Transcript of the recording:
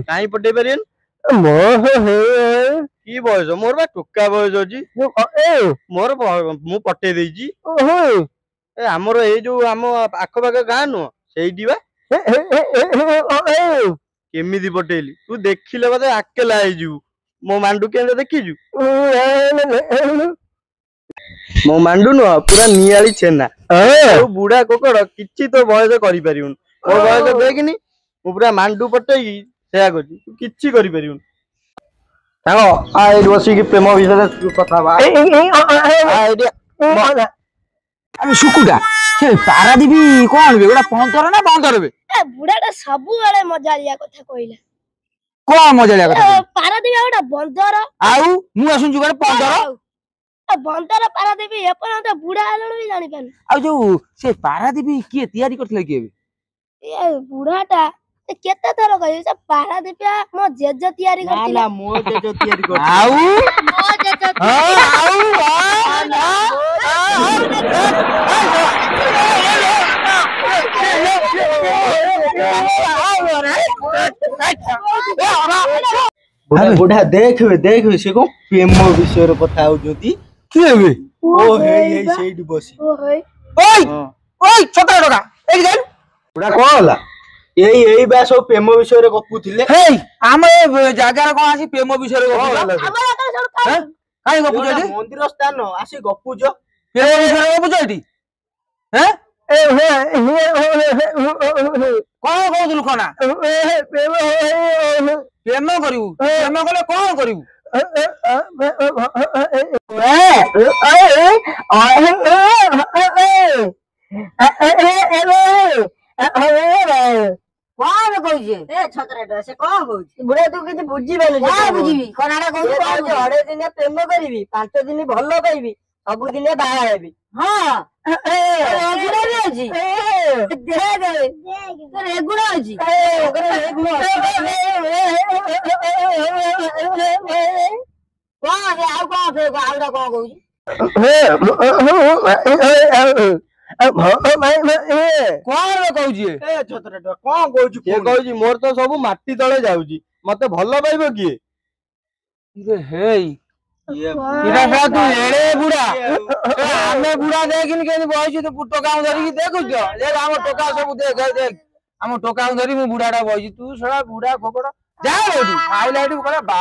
କାହିଁ ପଠେଇ ପାରିବେନି କି ବୟସ ମୋର ବା ଟୋକା ବୟସ ଅଛି ମୋର ମୁଁ ପଠେଇ ଦେଇଛି ଆମର ଏଇ ଯୋଉ ଆମ ଆଖପାଖ ଗାଁ ନୁହଁ ସେଇଠି ବା କେମିତି ପଠେଇଲି ତୁ ଦେଖିଲେ ବୋଧେ ଆକେଲା ହେଇଯିବୁ ମୋ ମାଣ୍ଡୁ କେମିତି ଦେଖିଛୁ ମୋ ମାଣ୍ଡୁ ନୁହଁ ପୁରା ନିଆଳି ଛେନା ବୁଢା କୋକଡ କିଛି ତ ବୟସ କରିପାରିବୁନି ମୋ ବୟସ ଦେଖିନି ମୁଁ ପୁରା ମାଣ୍ଡୁ ପଟେଇକି ସେୟା କରୁଛି ତୁ କିଛି କରିପାରିବୁନି ସାଙ୍ଗ ଏଇଠି ବସିକି ପ୍ରେମ ବିଷୟରେ କଥା ହବା ଶୁକୁଟା ସେ ପାରାଦୀପ କଣ ବେ ଗୋଟା ପନ୍ତର ନା ବନ୍ଦର ବେ ବୁଢାଟା ସବୁବେଳେ ମଜାଳିଆ କଥା କହିଲା କଣ ମଜାଳିଆ କଥା ପାରାଦୀପ ଗୋଟେ ବନ୍ଦର ଆଉ ମୁଁ ଆସୁଛି ଗୋଟେ ପନ୍ଦର ବନ୍ଦର ପାରାଦୀପ ଏପର୍ଯ୍ୟନ୍ତ ବୁଢା ହେଲଣି ବି ଜାଣିପାରୁନି ଆଉ ଯୋଉ ସେ ପାରାଦୀପ କିଏ ତିଆରି କରିଥିଲା କିଏ ଏ ବୁଢାଟା କେତେ ଥର କହିବି ସେ ପାରାଦୀପ ମୋ ଜେଜ ତିଆରି କରିଥିଲା ମୋ ଜେଜ ତିଆରି କରିଥିଲା ଆଉ ମୋ ଜେଜ बुढ़ा देख से कौन प्रेम विषय कथा होती किए बे ओ हे सेठी बसी ओय ओय छोटा टका एई देन बुढ़ा कोन होला एई बा सब प्रेम विषय रे गपुथिले हे हम ए जागा रे कोन आसी प्रेम विषय रे गपुला हैं काई गपुछ एठी मंदिर स्थान आसी गपुछ प्रेम विषय रे गपुछ एठी हैं ए हे कोन कहउलु कोना प्रेम करिवु प्रेम कले कोन करिवु कौन कहूचे ए छतराटा से कौन कहूचे बुढ़ा तू किछ बुझी बेलु कौन बुझीबी कोनाडा कहू कौन हड़े दिन प्रेम करबी 5 दिन भलो कहबी सब दिन बाहा हेबी हां रेगुड़ा भी अछि देख तो रेगुड़ा अछि रेगुड़ा कौन से आउ कौन से आउडा कौन कहूची कौन कहूची ए छतराटा कौन कहूची के कहूची मोर तो सब माटी तळे जाउची मते भलो पाइबो किए रे हेई इरा बा तू एड़े बुढ़ा हमें बुढ़ा देखिन के बहिछु तो टोका धरि की देखु जो ले हम टोका सब देख देख हम टोका धरि मु बुढ़ाटा बहिछु तू सळा बुढ़ा खोपड़ा जा एठू आइला एठू कोला बा